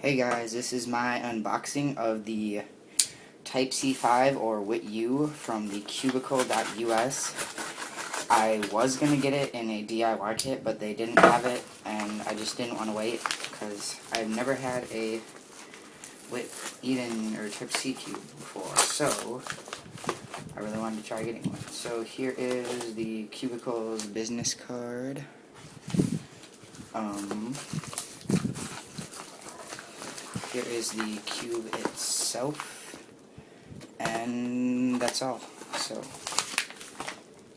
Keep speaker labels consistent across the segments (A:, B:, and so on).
A: Hey guys, this is my unboxing of the Type C5 or wityou from the cubicle.us. I was going to get it in a DIY kit, but they didn't have it, and I just didn't want to wait because I've never had a Eden or Type C cube before, so I really wanted to try getting one. So here is the Cubicle's business card. Here is the cube itself, and that's all. So,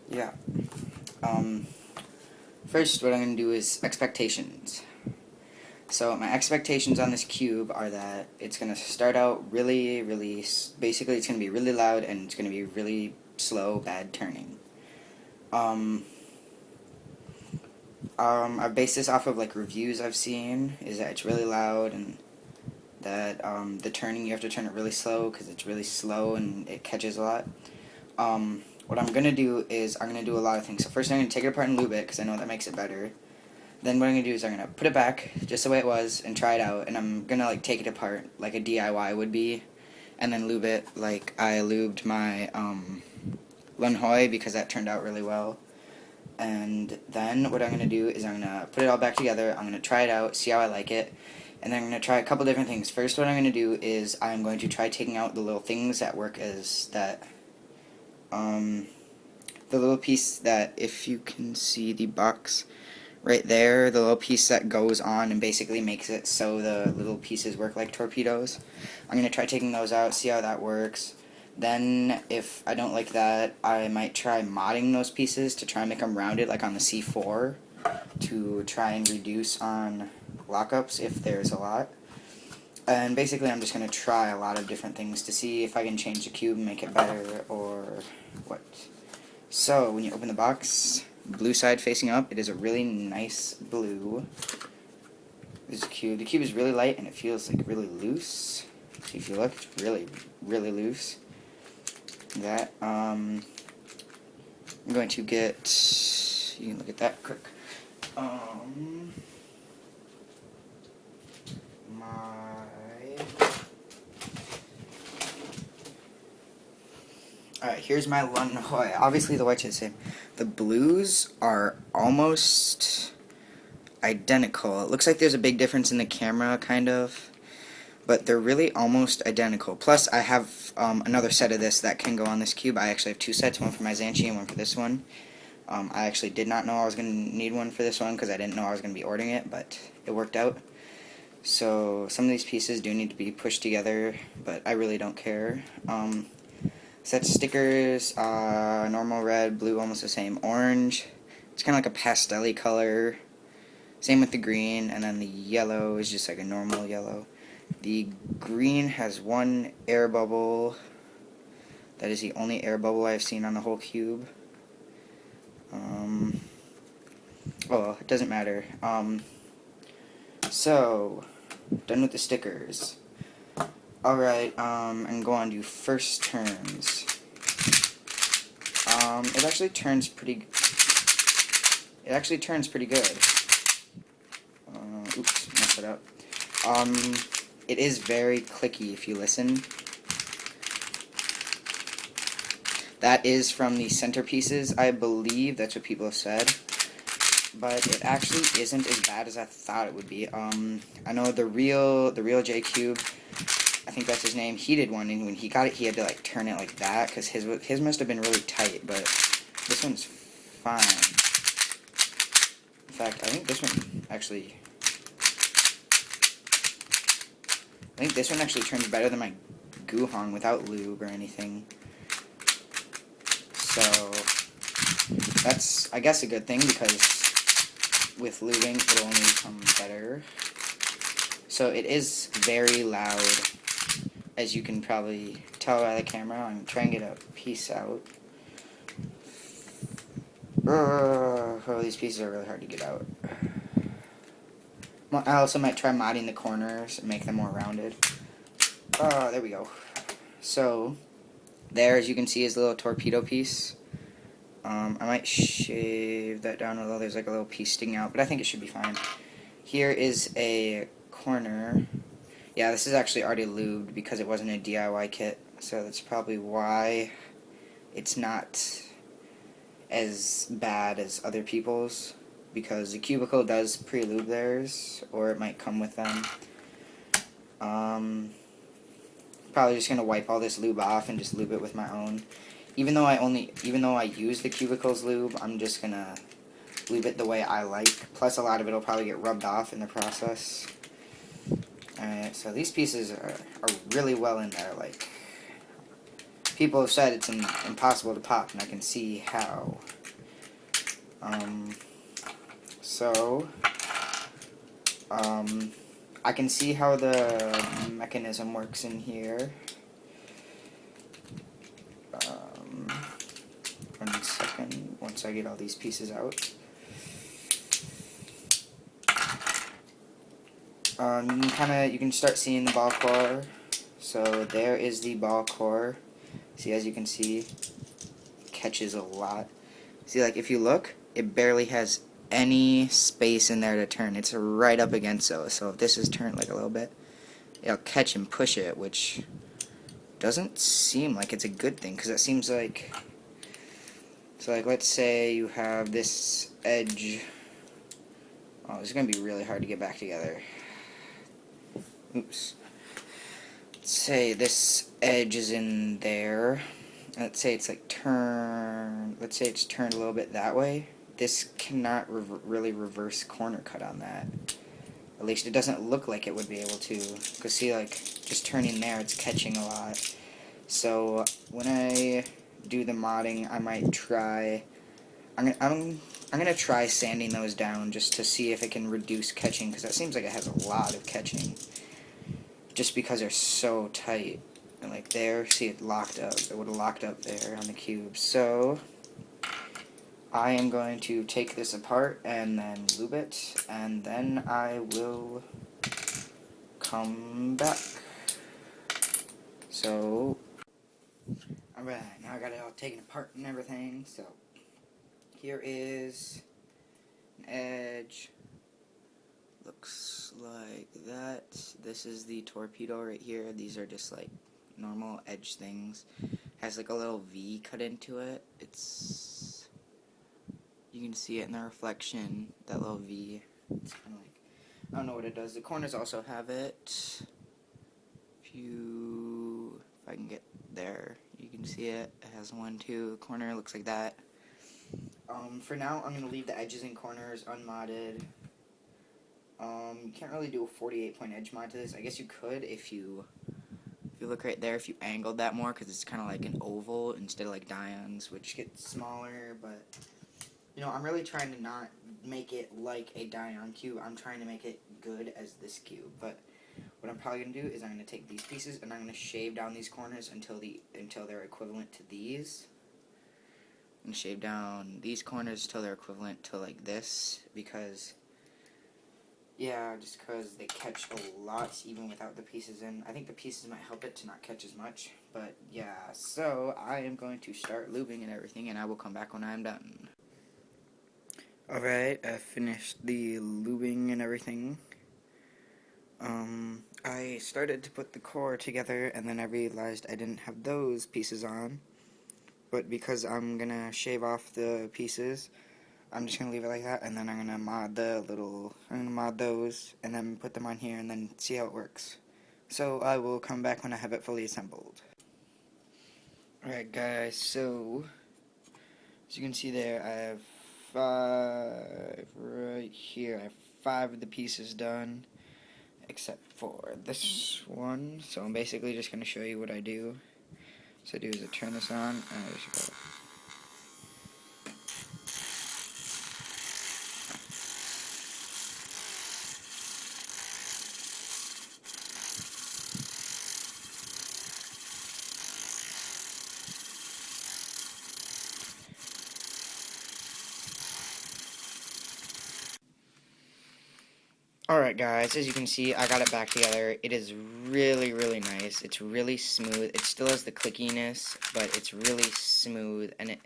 A: yeah. First, what I'm going to do is expectations. So, my expectations on this cube are that it's going to start out really, basically it's going to be really loud, and it's going to be really slow, bad turning. I've based this off of, like, reviews I've seen, is that it's really loud, and that the turning, you have to turn it really slow because it's really slow and it catches a lot. What I'm going to do is I'm going to do a lot of things. So first I'm going to take it apart and lube it because I know that makes it better. Then what I'm going to do is I'm going to put it back just the way it was and try it out. And I'm going to like take it apart like a DIY would be, and then lube it like I lubed my Lunhoi because that turned out really well. And then what I'm going to do is I'm going to put it all back together. I'm going to try it out, see how I like it. And then I'm going to try a couple different things. First, what I'm going to do is I'm going to try taking out the little things that work as that, the little piece that, if you can see the box right there, the little piece that goes on and basically makes it so the little pieces work like torpedoes. I'm going to try taking those out, see how that works. Then, if I don't like that, I might try modding those pieces to try and make them rounded like on the C4 to try and reduce on lockups if there's a lot. And basically I'm just going to try a lot of different things to see if I can change the cube and make it better or what. So when you open the box, blue side facing up, it is a really nice blue. This is a cube. The cube is really light and it feels like really loose. So if you look, it's really loose. That I'm going to get, you can look at that quick. Alright, here's my Lunhoi. Obviously the whites are the same. The blues are almost identical. It looks like there's a big difference in the camera, kind of. But they're really almost identical. Plus, I have another set of this that can go on this cube. I actually have two sets, one for my Zanchi and one for this one. I actually did not know I was going to need one for this one because I didn't know I was going to be ordering it, but it worked out. So some of these pieces do need to be pushed together, but I really don't care. Set stickers, normal red, blue almost the same, orange. It's kind of like a pastel-y color. Same with the green, and then the yellow is just like a normal yellow. The green has one air bubble. That is the only air bubble I've seen on the whole cube. Oh, it doesn't matter. So, done with the stickers. Alright, and go on to first turns. It actually turns pretty good. Oops, messed it up. It is very clicky if you listen. That is from the centerpieces, I believe. That's what people have said. But it actually isn't as bad as I thought it would be. I know the real J Cube, I think that's his name, he did one, and when he got it, he had to like turn it like that, because his must have been really tight, but this one's fine. In fact, I think this one actually turns better than my Guhong without lube or anything. So, that's, I guess, a good thing, because with lubing, it'll only become better. So it is very loud, as you can probably tell by the camera. I'm trying to get a piece out. Oh, these pieces are really hard to get out. I also might try modding the corners and make them more rounded. There we go. So, there, as you can see, is the little torpedo piece. I might shave that down a little. There's like a little piece sticking out, but I think it should be fine. Here is a corner Yeah, this is actually already lubed because it wasn't a DIY kit, so that's probably why it's not as bad as other people's, because the cubicle does pre-lube theirs, or it might come with them. Probably just gonna wipe all this lube off and just lube it with my own. Even though I use the cubicle's lube, I'm just gonna lube it the way I like. Plus, a lot of it will probably get rubbed off in the process. Alright, so these pieces are really well in there. Like, people have said it's impossible to pop, and I can see how. I can see how the mechanism works in here. 1 second, once I get all these pieces out. You can start seeing the ball core. So there is the ball core. See, as you can see, it catches a lot. See, like, if you look, it barely has any space in there to turn. It's right up against those. So if this is turned like a little bit, it'll catch and push it, which doesn't seem like it's a good thing, because it seems like, so like, let's say you have this edge. Oh, this is going to be really hard to get back together. Oops. Let's say this edge is in there. Let's say it's like let's say it's turned a little bit that way. This cannot really reverse corner cut on that. At least it doesn't look like it would be able to. Because see, like, just turning there, it's catching a lot. So when I do the modding, I might try. I'm gonna try sanding those down just to see if it can reduce catching, because that seems like it has a lot of catching. Just because they're so tight. And like there, see, it locked up. It would have locked up there on the cube. So I am going to take this apart and then lube it, and then I will come back. So, alright, now I got it all taken apart and everything. So here is an edge. Looks like that. This is the torpedo right here. These are just like normal edge things. Has like a little V cut into it. You can see it in the reflection, that little V. It's kind of like, I don't know what it does. The corners also have it. If I can get there, you can see it. It has one, two. The corner looks like that. For now, I'm going to leave the edges and corners unmodded. You can't really do a 48-point edge mod to this. I guess you could if you look right there, if you angled that more, because it's kind of like an oval instead of like dions, which get smaller. But you know, I'm really trying to not make it like a dion cube. I'm trying to make it good as this cube. But what I'm probably gonna do is I'm gonna take these pieces and I'm gonna shave down these corners until they're equivalent to these. And shave down these corners until they're equivalent to like this, because yeah, just because they catch a lot even without the pieces in. I think the pieces might help it to not catch as much. But yeah, so I am going to start lubing and everything, and I will come back when I'm done. Alright, I finished the lubing and everything. I started to put the core together, and then I realized I didn't have those pieces on. But because I'm gonna shave off the pieces, I'm just gonna leave it like that, and then I'm gonna mod those, and then put them on here, and then see how it works. So I will come back when I have it fully assembled. Alright guys, so as you can see there, I have 5 right here. I have 5 of the pieces done, except for this one. So I'm basically just gonna show you what I do. So I do is I turn this on, and I just go. Alright guys, as you can see, I got it back together. It is really, really nice. It's really smooth. It still has the clickiness, but it's really smooth, and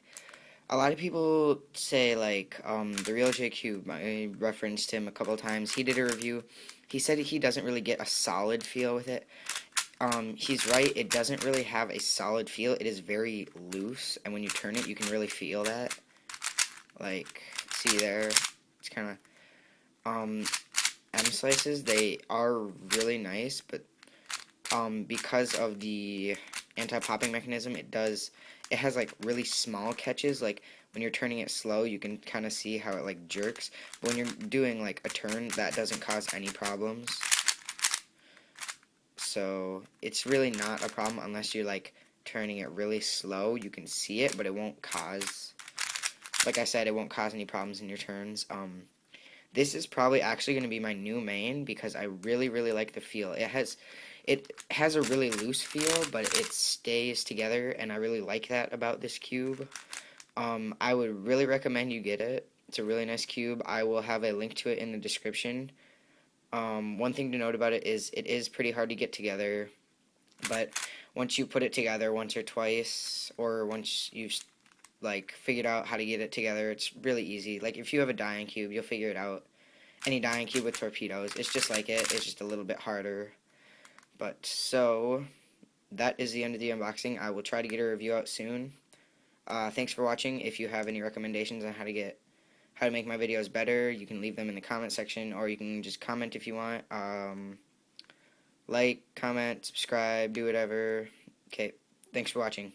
A: A lot of people say like the real J Cube. I referenced him a couple of times. He did a review. He said he doesn't really get a solid feel with it. He's right. It doesn't really have a solid feel. It is very loose, and when you turn it, you can really feel that. Like, see there, it's kind of M slices. They are really nice, but because of the anti-popping mechanism, it has like really small catches. Like when you're turning it slow, you can kind of see how it like jerks. But when you're doing like a turn, that doesn't cause any problems. So it's really not a problem unless you're like turning it really slow. You can see it, but it won't cause, like I said, it won't cause any problems in your turns. This is probably actually going to be my new main because I really, really like the feel. It has a really loose feel, but it stays together, and I really like that about this cube. I would really recommend you get it. It's a really nice cube. I will have a link to it in the description. One thing to note about it is pretty hard to get together, but once you put it together once or twice, or once you've like figured out how to get it together, it's really easy. Like if you have a dying cube, you'll figure it out. Any dying cube with torpedoes, it's just like it's just a little bit harder. But so that is the end of the unboxing. I will try to get a review out soon. Thanks for watching. If you have any recommendations on how to make my videos better, you can leave them in the comment section, or you can just comment if you want. Like, comment, subscribe, do whatever. Okay, thanks for watching.